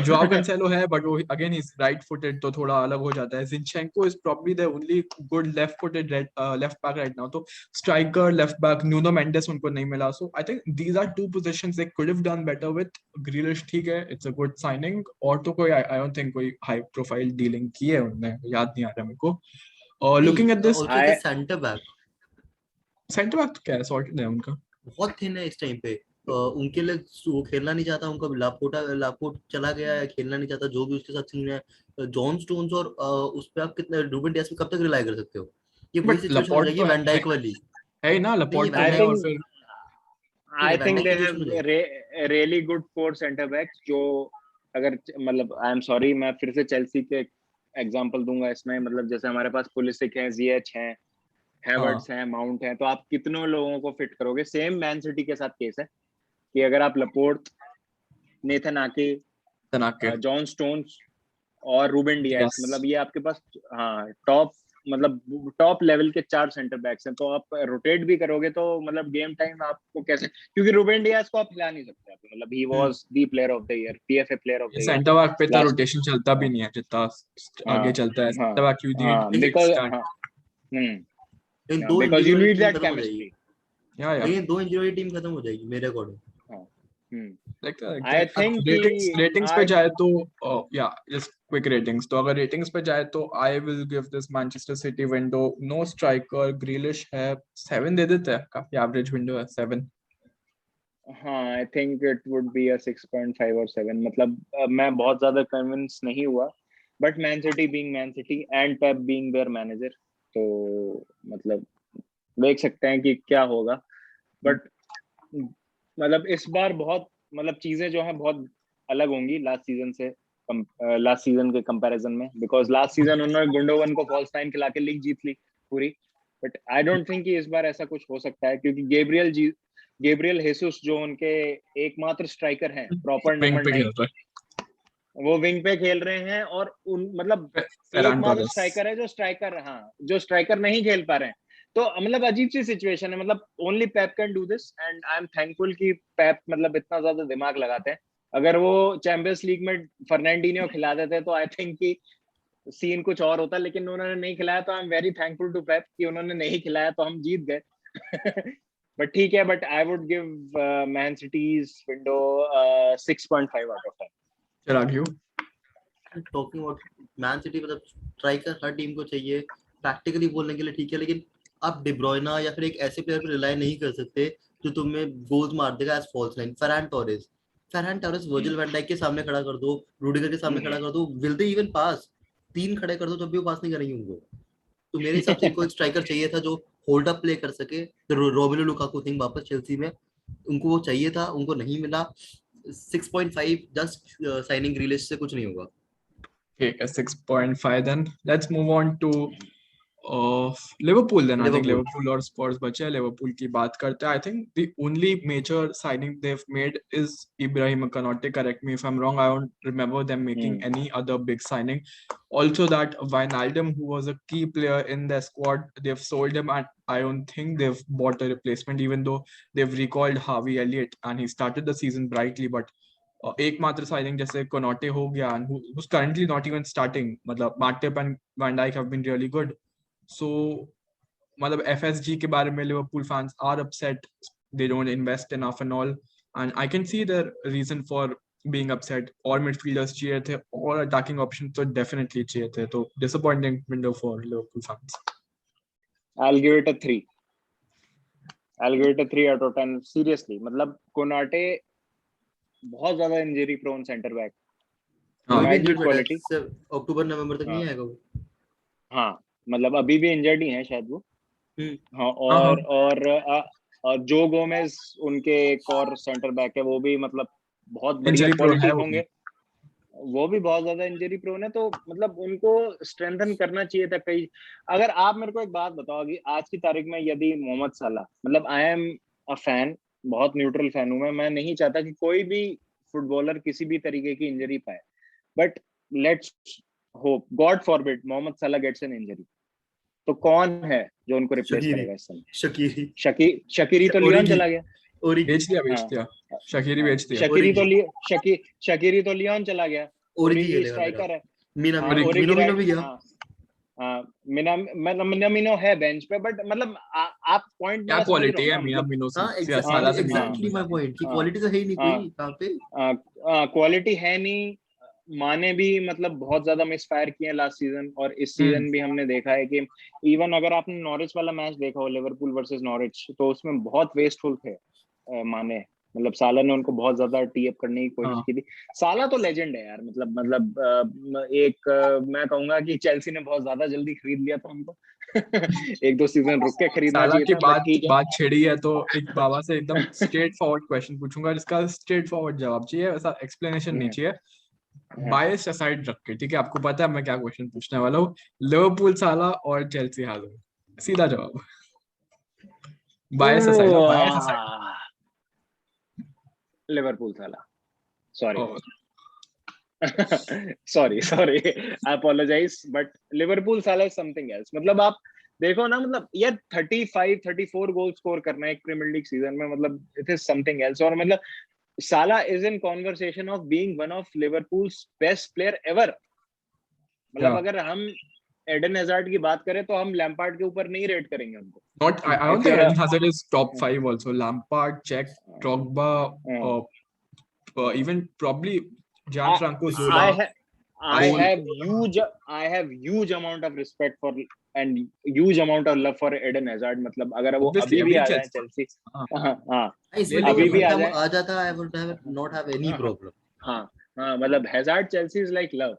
जोआओ कैंसेलो है, बट वो अगेन इज राइट फुटेड, तो थोड़ा अलग हो जाता है. Zinchenko is probably the only good left footed left back right now. तो striker left back Nuno Mendes उनको नहीं मिला. So I think these are two positions they could have done better with. Grealish ठीक है, it's a good signing, और तो कोई I don't think कोई हाई प्रोफाइल डीलिंग की है उन्होंने, याद नहीं आ रहा मेरे को. Looking at this also the center back centre back तो क्या है, सॉर्टेड है उनका. बहुत थिन है इस टाइम पे. उनके लिए वो खेलना नहीं चाहता, उनका लापोर्ट चला गया है, खेलना नहीं चाहता, जो भी उसके साथ सीन है. जॉन स्टोन्स और उस पे आप कितना रूबन डियास पे कब तक रिलाई कर सकते हो? ये वही बट सिचुएशन हो लपोर्ट जाएगी तो वैन डाइक वाली. है ही ना, नहीं, लपोर्ट तो वैन है, I और think फिर I Van think Dijk they की have सिचुएशन हो जाएगी. really good core center backs. जो अगर मतलब आई एम सॉरी मैं फिर से चेल्सी के एग्जांपल दूंगा इसमें, मतलब जैसे हमारे पास पुलिसिक है, जिएच है, हैवर्ट्स हैं, माउंट हैं, तो आप कितनों लोगों को फिट करोगे? सेम मैन सिटी के साथ केस है कि अगर आप लपोर्ट, नेथन आके, तना के जॉन स्टोन्स और रूबन डियास, Yes. मतलब ये आपके पास हाँ टॉप, मतलब टॉप लेवल के 4 सेंटर बैक्स हैं, तो आप रोटेट भी करोगे तो मतलब गेम टाइम आपको कैसे, क्योंकि रूबन डियास को आप हिला नहीं सकते आप, मतलब he was the player of the year, PFA player of the year centre back पे तो लास्ट. रोटेशन चलता भी नहीं है जितना आगे हाँ चलता है. हाँ सेंटर बैक यू हाँ नीड बिकॉज एक्सटेंड. हाँ इन दो because you injury need team that खत्म हो जाएगी. केमिस्ट्री. या लेकिन 2 इंजरी टीम खत्म हो जाएगी मेरे अकॉर्डिंग. आई थिंक कि रेटिंग्स पे जाए तो या जस्ट क्विक रेटिंग्स, तो अगर रेटिंग्स पे जाए तो I will give this Manchester City window, no striker, Grealish है, 7 दे देते हैं, काफी एवरेज विंडो है 7. हाँ I think it would be a 6.5 और 7, मतलब मैं बहुत ज्यादा कन्विंस नहीं हुआ, but man city being man city and Pep being there manager, तो मतलब देख सकते हैं कि क्या होगा. बट मतलब इस बार बहुत मतलब चीजें जो है बहुत अलग होंगी लास्ट सीजन से, लास्ट सीजन के कंपैरिजन में, बिकॉज लास्ट सीजन उन्होंने गुंडोवन को फॉल्स टाइम खिला के लीग जीत ली पूरी. बट आई डोंट थिंक कि इस बार ऐसा कुछ हो सकता है, क्योंकि गेब्रियल हेसुस जो उनके एकमात्र स्ट्राइकर हैं, प्रॉपर विंग नंबर पे 9, खेल रहा वो विंग पे खेल रहे हैं, और उन मतलब है फेरान एकमात्र टोरेस. स्ट्राइकर है जो स्ट्राइकर नहीं खेल पा रहे हैं. तो मतलब अजीब सी सिचुएशन है, मतलब only Pep can do this, and I am thankful कि पेप मतलब इतना ज्यादा दिमाग लगाते हैं. अगर वो चैंपियंस लीग में फर्नांडिनियो खिला देते तो आई थिंक कि सीन कुछ और होता, लेकिन उन्होंने नहीं खिलाया, तो I am very thankful to Pep कि उन्होंने नहीं खिलाया, तो हम जीत गए. बट ठीक है, but I would give man cities window 6.5 out of 10. Chirag you. Talking about man city, मतलब स्ट्राइकर हर टीम को चाहिए. प्रैक्टिकली बोलने के लिए ठीक है, लेकिन आप डी ब्रुयना या फिर एक ऐसे प्लेयर पर रिलाई नहीं कर सकते जो तुम्हें गोल्स मार देगा as false nine. Ferran Torres Virgil Van Dijk के सामने खड़ा कर दो, रूडिगर के सामने खड़ा कर दो, विल दे इवन पास? 3 खड़े कर दो तब भी वो पास नहीं करेंगे उनको. तो मेरे हिसाब से इनको एक स्ट्राइकर चाहिए था जो होल्ड अप प्ले कर सके. तो रोमेलो लुकाकू थिंक वापस चेल्सी में, उनको वो चाहिए था, उनको नहीं मिला. 6.5 जस्ट साइनिंग ग्रिलिश से कुछ नहीं होगा. ठीक है, 6.5 then. Let's move on to Liverpool. Then I think Liverpool Liverpool और स्पर्स बचे हैं. लिवरपूल की बात करते हैं. I think the only major signing they have made is Ibrahima Konate. Correct me if I am wrong. I don't remember them making any other big signing. Also that Wijnaldum, who was a key player in the squad, they've sold him, and I don't think they've bought a replacement, even though they've recalled Harvey Elliott and he started the season brightly. But एकमात्र signing जैसे Konate हो गया, and who's currently not even starting. मतलब Matip and Van Dijk have been really good. So मतलब FSG के बारे में Liverpool fans are upset. They don't invest enough and all. and I can see the reason for being upset. और midfielders चाहिए थे और attacking options तो definitely चाहिए थे. तो disappointing window for Liverpool fans. I'll give it a 3. I'll give it a 3 out of 10. Seriously, मतलब Konate बहुत ज्यादा इंजरी प्रोन सेंटर बैक. अभी Might be quality. अक्टूबर नवंबर तक नहीं आएगा वो. हाँ, मतलब अभी भी इंजर्ड ही है शायद वो. हाँ, और जो गोमेज उनके एक और सेंटर बैक है, वो भी मतलब बहुत बढ़िया Injury prone क्वालिटी है वो होंगे. वो भी बहुत ज्यादा इंजरी प्रोन है. तो मतलब उनको स्ट्रेंथन करना चाहिए था कई. अगर आप मेरे को एक बात बताओ कि आज की तारीख में यदि मोहम्मद सलाह, मतलब आई एम अ फैन, बहुत न्यूट्रल फैन हूं मैं नहीं चाहता कि कोई भी फुटबॉलर किसी भी तरीके की इंजरी पाए, but let's hope, God forbid, Mohamed Salah gets an injury, तो कौन है जो उनको रिप्लेस करेगा इस समय? शकीरी तो लियोन चला गया. बेच दिया. शकीरी तो लियोन चला गया. ओरिगी स्ट्राइकर है. मिनो भी गया. मिनामिनो है बेंच पे, बट मतलब आप पॉइंट क्या क्वालिटी है मिनामिनो से? एग्जैक्टली माय पॉइंट कि क्वालिटी तो है ही नहीं कोई कहां पे. क्वालिटी है नहीं. माने भी मतलब बहुत ज्यादा मिसफायर किए लास्ट सीजन, और इस सीजन भी हमने देखा है कि इवन अगर आपने नॉरिच वाला मैच देखा हो, लिवरपूल वर्सेस नॉरिच, तो उसमें बहुत वेस्टफुल थे माने. मतलब साला ने उनको बहुत ज्यादा टी अप करने की कोशिश की थी. साला तो लेजेंड है यार. मतलब मैं कहूंगा कि चेल्सी ने बहुत ज्यादा जल्दी खरीद लिया था उनको. 1-2 सीजन रुक के खरीदना चाहिए था. बात छिड़ी है तो एक बाबा से एकदम स्ट्रेट फॉरवर्ड क्वेश्चन पूछूंगा, जिसका स्ट्रेट फॉरवर्ड जवाब चाहिए, वैसा एक्सप्लेनेशन नहीं चाहिए. बायस असाइड रख के, ठीक है? आपको पता है मैं क्या क्वेश्चन पूछने वाला हूँ. लिवरपूल साला और चेल्सी हाज़ार्ड, सीधा जवाब. Bias aside. Liverpool Salah. Sorry I apologise, but Liverpool Salah is something else. मतलब आप देखो ना, मतलब यार 35-34 गोल स्कोर करना है एक प्रीमियर लीग सीजन में, मतलब इट इज समथिंग एल्स. और मतलब साला is in conversation of being one of Liverpool's best player ever. मतलब अगर हम एडन हैजार्ड की बात करें तो हम लैम्पार्ड के ऊपर नहीं रेट करेंगे उनको. Not, I don't think Eden Hazard is top 5 also. Lampard, Cech, Drogba, even probably Gianfranco Zola. I have huge amount of respect for and huge amount of love for Eden Hazard. मतलब अगर वो अभी भी आ जाए Chelsea, अभी भी आ जाता, I would not have any problem. हाँ, मतलब hazard Chelsea is like love.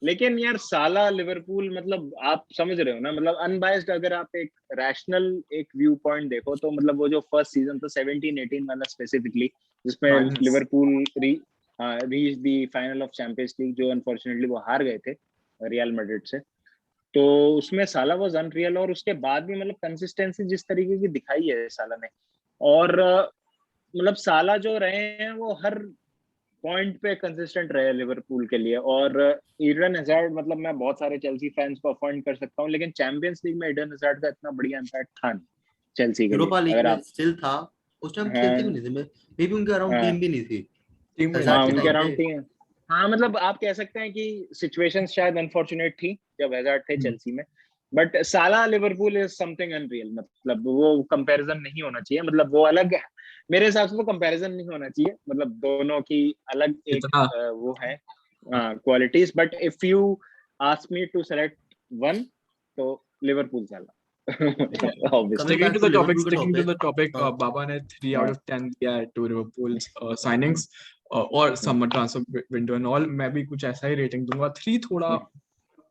लेकिन यार साला लिवरपूल, मतलब आप समझ रहे हो ना, मतलब अनबायस्ड अगर आप एक रैशनल एक व्यू पॉइंट देखो, तो मतलब वो जो फर्स्ट सीजन था 17-18 वाला स्पेसिफिकली, जिसमें Liverpool reach the final of champions league, जो अनफॉर्चुनेटली वो हार गए थे रियल मैड्रिड से, तो उसमें साला वाज अनरियल. और उसके बाद भी मतलब कंसिस्टेंसी जिस तरीके की दिखाई है साला ने, और मतलब साला जो रहे हैं वो हर पॉइंट पे कंसिस्टेंट रहे लिवरपूल के लिए. और ईडन हैजार्ड, मतलब मैं बहुत सारे चेल्सी फैंस को अफॉर्ड कर सकता हूँ, लेकिन चैंपियंस लीग में ईडन हैजार्ड का इतना बढ़िया इंपैक्ट था नहीं चेल्सी के लिए. यूरोपा लीग में स्टिल था उस टाइम, खेलते भी नहीं थे. मे बी उनके अराउंड टीम भी नहीं थी. उनके अराउंड टीम. हाँ, मतलब आप कह सकते हैं कि सिचुएशंस शायद अनफॉर्चुनेट थी जब हैजार्ड थे चेल्सी में, बट साला लिवरपूल इज समथिंग अनरियल. मतलब वो कंपैरिजन नहीं होना चाहिए. मतलब वो अलग, मेरे हिसाब से तो कंपैरिजन नहीं होना चाहिए. मतलब दोनों की अलग एक वो है qualities. But if you ask me to select one, तो Liverpool Salah. Sticking to the topic, Baba ने 3 out of 10 दिया है to Liverpool's signings और summer transfer window and all. मैं भी कुछ ऐसा ही रेटिंग दूंगा. 3 थोड़ा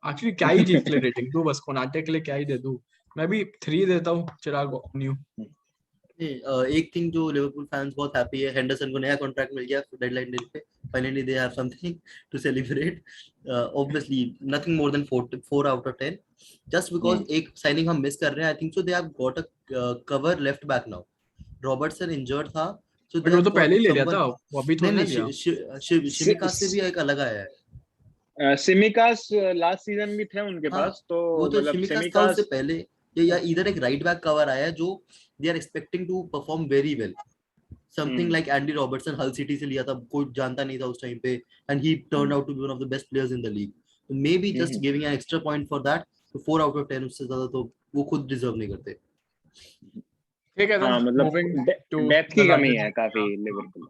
एक्चुअली क्या ही चीज के लिए रेटिंग दूं, बस कोनाटे के लिए क्या ही दे दूं. मैं भी 3 देता हूँ. चिराग न्यू. एक थिंग जो लिवरपूल फैंस बहुत हैप्पी है, हेंडरसन को नया कॉन्ट्रैक्ट मिल गया डेडलाइन डे पे. Finally they have something to celebrate. Obviously nothing more than 4 out of 10, just because एक साइनिंग हम मिस कर रहे हैं. I think so they have got a cover left back now. Robertson injured था, so वो तो पहले ही ले लिया था, वो अभी तो नहीं लिया. शिमिकास से भी एक अलग आया है. सिमिकास लास्ट सीजन भी थे उनके पास, तो वो तो शिमिकास से पहले या इधर एक राइट बैक कवर आया है जो they are expecting to perform very well. Something like Andy Robertson Hull City से लिया था, कोई जानता नहीं था उस टाइम पे, and he turned out to be one of the best players in the league. So maybe just giving an extra point for that, so 4 out of 10 उससे ज्यादा तो वो खुद डिजर्व नहीं करते. ठीक है, मतलब डेप्थ की कमी है काफी Liverpool.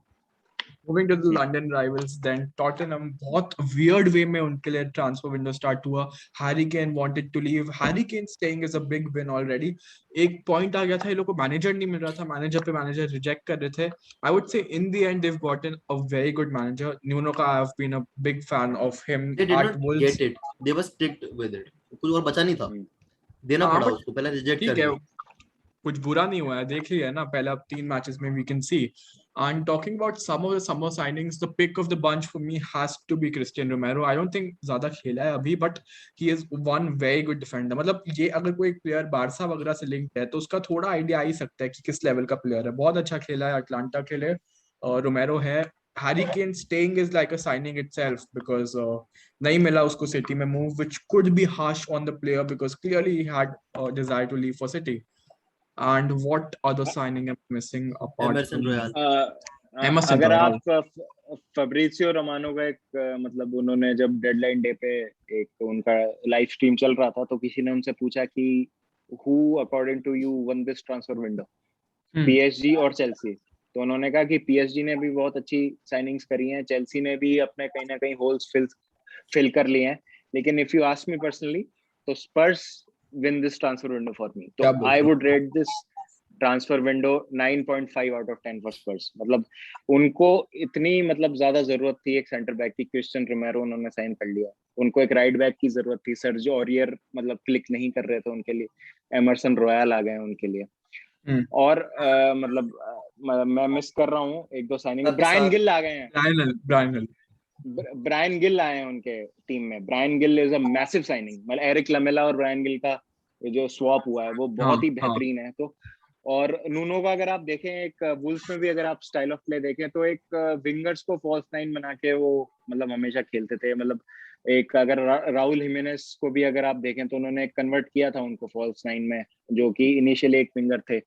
Moving to the London rivals, then Tottenham बहुत weird way में उनके लिए transfer window start हुआ. Harry Kane wanted to leave. Harry Kane staying is a big win already. एक point आ गया था, ये लोग को manager नहीं मिल रहा था, manager पे manager reject कर रहे थे. I would say in the end they've gotten a very good manager. Nuno का I have been a big fan of him They did at not Wolves. get it. They were strict with it. कुछ और बचा नहीं था. देना हाँ पड़ा but उसको, पहले रिजेक्ट कर ठीक है, दिया. कुछ बुरा नहीं हुआ है, देख लिया है ना पहले अब 3 मैचेस में we can see. And talking about some of the summer signings, the pick of the bunch for me has to be Christian Romero. I don't think ज्यादा खेला है अभी, but he is one very good defender. मतलब ये अगर कोई player Barça वगैरह से लिंक्ड है तो उसका थोड़ा आइडिया आ ही सकता है कि किस लेवल का प्लेयर है. बहुत अच्छा खेला है अटलांटा के लिए. रोमेरो है. Harry Kane staying is like a signing itself because नहीं मिला उसको सिटी में move, which could be harsh on the player because clearly he had a desire to leave for City. And what other signing am I missing apart Emerson from Royal. Emerson अगर Royal? आप फब्रिसियो Romano का एक मतलब उन्होंने जब deadline day पे एक उनका लाइव स्ट्रीम चल रहा था तो किसी ने उनसे पूछा कि who according to you won this transfer window, PSG और चेल्सी. तो उन्होंने कहा कि पीएसजी ने भी बहुत अच्छी साइनिंग्स करी हैं, चेल्सी ने भी अपने कहीं ना कहीं होल्स फिल कर लिए हैं, लेकिन if you ask me personally तो Spurs win this transfer window for me. तो I would rate this transfer window 9.5 out of 10 for Spurs. मतलब उनको इतनी मतलब ज्यादा जरूरत थी एक सेंटर बैक की. क्रिस्टियन रोमेरो उन्होंने साइन कर लिया. उनको एक राइट बैक की जरूरत थी. सर्जियो ऑरियर मतलब क्लिक नहीं कर रहे थे उनके लिए. एमरसन रॉयल आ गए उनके लिए. और मतलब मैं मिस कर रहा हूँ एक दो साइनिंग. ब्रायन गिल आ गए हैं. ब्रायन गिल आए हैं उनके टीम में. Bryan Gil is a massive signing. मतलब एरिक लमेला और ब्रायन गिल का जो स्वैप हुआ है वो बहुत ही बेहतरीन है. तो और नूनो का अगर आप देखें एक वुल्स में भी अगर आप स्टाइल ऑफ प्ले देखें तो एक विंगर्स को फॉल्स नाइन बना के वो मतलब हमेशा खेलते थे. मतलब एक अगर राहुल हिमेनेस को भी अगर आप देखें तो उन्होंने कन्वर्ट किया था उनको फॉल्स नाइन में, जो कि इनिशियली एक विंगर थे.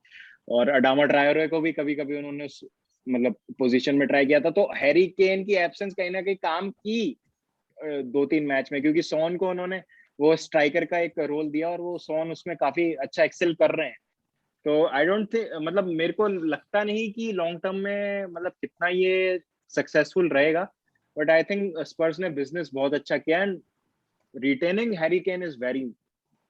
और अडामा ट्रायोरे को भी कभी कभी उन्होंने मतलब पोजीशन में ट्राई किया था. तो हैरी केन की एब्सेंस कहीं ना कहीं काम की 2-3 मैच में, क्योंकि सोन को उन्होंने वो स्ट्राइकर का एक रोल दिया और वो सोन उसमें काफी अच्छा एक्सेल कर रहे हैं. तो आई डोंट थिंक मतलब मेरे को लगता नहीं कि लॉन्ग टर्म में मतलब कितना ये सक्सेसफुल रहेगा, बट आई थिंक स्पर्स ने बिजनेस बहुत अच्छा किया. And retaining Harry Kane is very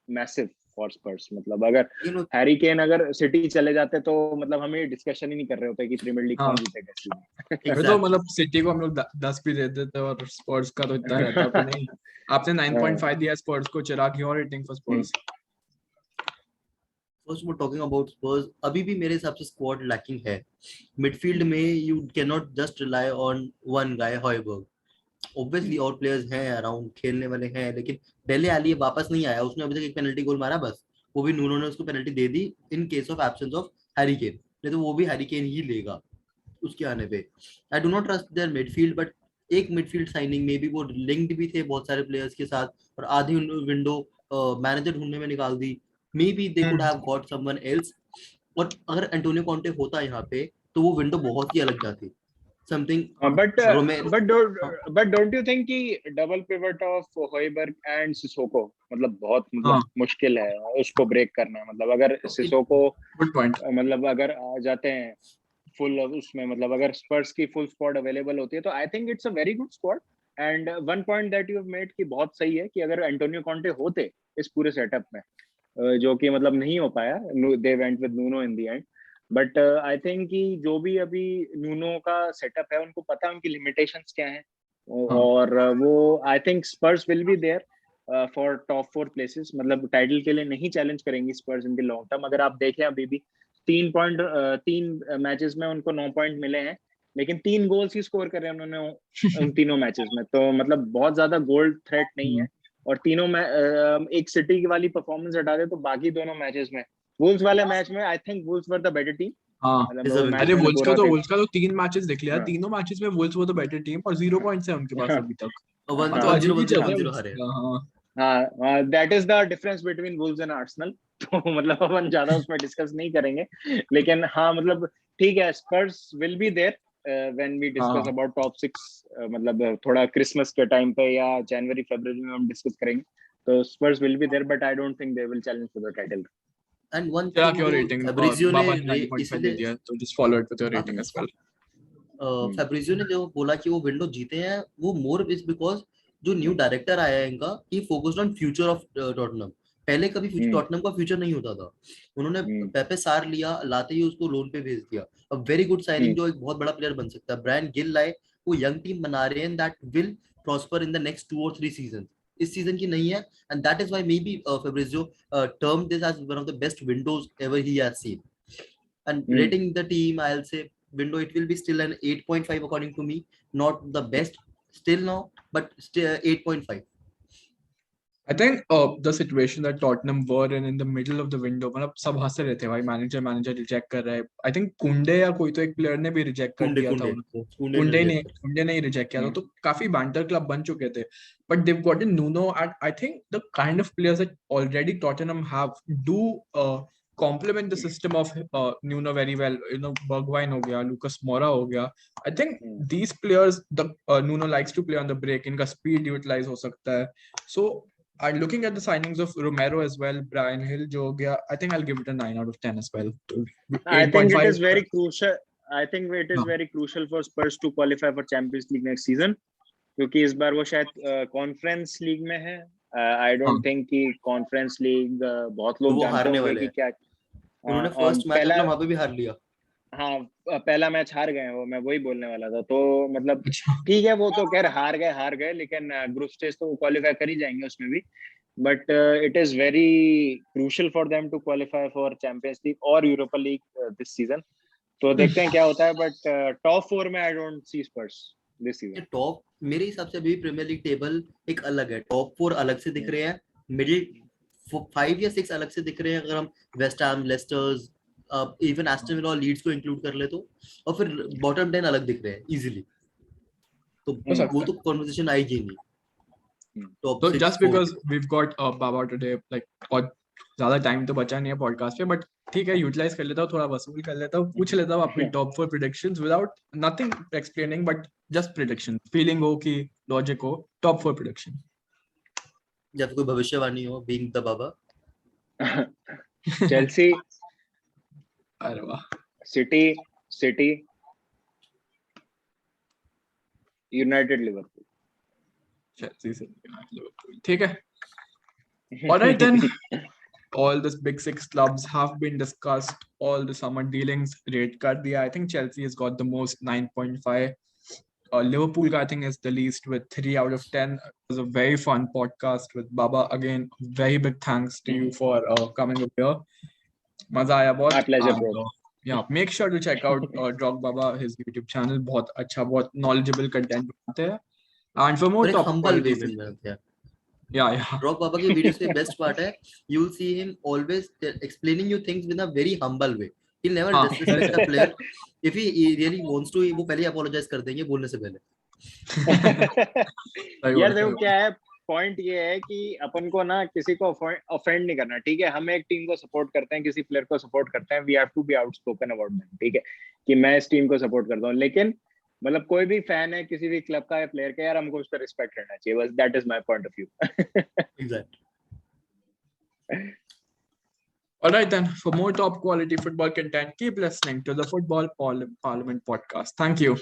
massive for Spurs. मतलब अगर हैरी केन अगर सिटी चले जाते तो मतलब हम ये डिस्कशन ही नहीं कर रहे होते कि प्रीमियर लीग कौन जीतेगा इस सीजन. तो मतलब सिटी को हम लोग 10 भी दे देते और स्पर्स का तो इतना रहता तो नहीं. आपने 9.5 दिया स्पर्स को. Chirag, your rating for Spurs? First of all, talking about Spurs, अभी भी मेरे हिसाब से स्क्वाड लैकिंग है. मिडफील्ड में you can not just rely on one guy Hojbjerg. Obviously और प्लेयर्स हैं अराउंड, खेलने वाले हैं, लेकिन डेले आली वापस नहीं आया. उसने अभी तक एक पेनल्टी गोल मारा बस, वो भी नूनो ने उसको penalty they the in case of absence of Harry Kane. नहीं तो वो भी हैरी केन ही लेगा उसके आने पे. I do not trust there midfield, but एक मिडफील्ड साइनिंग में भी वो लिंक्ड भी थे बहुत सारे प्लेयर्स के साथ और आधी विंडो मैनेजर ढूंढने में निकाल दी. Maybe they could have got someone else. और अगर एंटोनियो कॉन्टे होता यहाँ पे तो वो विंडो बहुत ही अलग जाती. Something. But don't you think कि double pivot of Hojbjerg and Sissoko मतलब बहुत मतलब मुश्किल है उसको ब्रेक करना. मतलब अगर सिसोको मतलब अगर आ जाते हैं फुल उसमें, मतलब अगर स्पर्स की फुल स्क्वाड अवेलेबल होती है तो I think it's a very good squad. And one point that you have made कि बहुत सही है कि अगर एंटोनियो कॉन्टे होते इस पूरे सेटअप में, जो कि मतलब नहीं हो पाया. They went with Nuno in the end. But I think कि जो भी अभी नूनो का सेटअप है उनको पता है उनकी लिमिटेशंस क्या हैं. और वो I think Spurs will be there for top 4 places. मतलब टाइटल के लिए नहीं चैलेंज करेंगी Spurs in the long term. अगर आप देखें अभी भी 3 मैचेस में उनको 9 पॉइंट मिले हैं, लेकिन 3 गोल्स ही स्कोर करे उन्होंने उन तीनों मैचेस में. तो मतलब बहुत ज्यादा गोल थ्रेट नहीं है. और तीनों में एक सिटी की वाली परफॉर्मेंस हटा दे तो बाकी दोनों मैचेस में, वुल्स वाले मैच में I think Wolves were the better team. अरे वुल्स का तो 3 मैचेस देख लिया. तीनों मैचेस में Wolves were the better team और 0 पॉइंट्स है उनके पास अभी तक. तो अजीब ही चल रहा है. That is the difference between Wolves and Arsenal. तो मतलब अपन ज्यादा उसमें डिस्कस नहीं करेंगे, लेकिन हाँ मतलब ठीक है. Spurs will be there when we discuss about top 6. मतलब थोड़ा क्रिसमस के टाइम पे या जनवरी फरवरी में हम डिस्कस करेंगे. तो स्पर्स will be there, but I don't think they will challenge for the title. And one thing, your rating? Fabrizio बाबा ने 9.5 दे दिया, तो just follow it with your rating as well. Fabrizio ने जो बोला कि वो विंडो जीते हैं, वो मोर इज बिकॉज जो न्यू डायरेक्टर आया है इनका, ही focused on future of Tottenham. पहले कभी टॉटनहम का फ्यूचर नहीं होता था। उन्होंने पेपे सार लिया, लाते ही उसको लोन पे भेज दिया। अ वेरी गुड साइनिंग, जो एक बहुत बड़ा प्लेयर बन सकता है। ब्रायन गिल लाए, वो यंग टीम बना रहे हैं that will prosper in the next 2 or 3 season. इस सीजन की नहीं है, and that is why may be Fabrizio termed this as one of the best windows ever he has seen. And rating the team, I'll say window, it will be still an 8.5 according to me. Not the best still now, but still 8.5. I think the situation that Tottenham were in the middle of the window, मतलब सब हंस रहे थे भाई, manager reject कर रहा है। I think कुंडे या कोई तो एक प्लेयर ने भी रिजेक्ट कर दिया था उनको। कुंडे ने ही रिजेक्ट किया था, तो काफी बैंटर क्लब बन चुके थे। But they've gotten Nuno, and I think the kind of players that already Tottenham have do complement the system of Nuno very well. You know, Bergwijn हो गया, Lucas Moura हो गया। I think these players, the Nuno likes to play on the break, इनका speed utilize हो सकता है। So and looking at the signings of Romero as well, Brian Hill, jo ho gaya, I think I'll give it a 9 out of 10 as well. I think it is 8.5. very crucial. I think it is very crucial for Spurs to qualify for Champions League next season, क्योंकि इस बार वो शायद conference league में है। आई don't think कि conference league बहुत लोग जानते होंगे कि क्या। उन्होंने फर्स्ट मैच अपना वहां पे भी हार लिया। हाँ, पहला मैच हार गए वो, मैं वही बोलने वाला था। तो मतलब ठीक है, वो तो खैर हार गए, लेकिन ग्रुप स्टेज तो क्वालिफाई कर ही जाएंगे उसमें भी। But it is very crucial for them to qualify for Champions League और यूरोपा लीग दिस सीजन। तो देखते हैं क्या होता है, बट टॉप 4 में I don't see Spurs this season. Top मेरे हिसाब से अभी प्रीमियर लीग टेबल एक अलग है। टॉप 4 अलग से दिख रहे हैं, मिडिल 5 या 6 अलग से दिख रहे हैं, अगर हम West Ham, Leicesters, even Aston Villa और लीड्स को इंक्लूड कर ले तो। और फिर बॉटम 10 अलग दिख रहे हैं इजीली। तो वो तो कन्वर्सेशन आएगी नहीं। So just because we've got Baba today, like, और ज्यादा टाइम तो बचा नहीं है पॉडकास्ट पे, बट ठीक है, यूटिलाइज कर लेता हूँ, थोड़ा वसूल कर लेता हूँ, पूछ लेता हूँ अपनी top 4 predictions without nothing explaining, but just prediction, feeling हो कि लॉजिक हो। टॉप 4 प्रेडिक्शन, जब कोई भविष्यवाणी हो, बीइंग द बाबा। चेल्सी, अरे वाह, सिटी, यूनाइटेड, लिवरपूल। चेल्सी से लिवरपूल, ठीक है। All right then, all the big 6 clubs have been discussed, all the summer dealings, rate कर दिया। I think Chelsea has got the most 9.5. Liverpool, I think, is the least with 3 out of 10. It was a very fun podcast with Baba. Again, very big thanks to you for coming up here. मजा आया बहुत। My pleasure, bro. Yeah, make sure to check out DrogBABA, his YouTube channel. बहुत अच्छा, बहुत knowledgeable content बनाते हैं। And for more top quality, yeah. DrogBABA के videos के बेस्ट पार्ट है, you will see him always explaining you things in a very humble way. He'll never disrespect a player. If he really wants to, वो पहले apologize कर देंगे बोलने से पहले। यार देखो क्या है, पॉइंट ये है कि अपन को ना किसी को ऑफेंड नहीं करना, ठीक है। हम एक टीम को सपोर्ट करते हैं, किसी प्लेयर को सपोर्ट करते हैं, we have to be outspoken about them, ठीक है, कि मैं इस टीम को सपोर्ट करता हूँ। लेकिन मतलब कोई भी फैन है किसी भी क्लब का या प्लेयर का, यार हमको उस पर रिस्पेक्ट रहना चाहिए, बस that is my point of view. Exact. All right then, for more top quality football content, keep listening to the Football Parliament podcast. Thank you.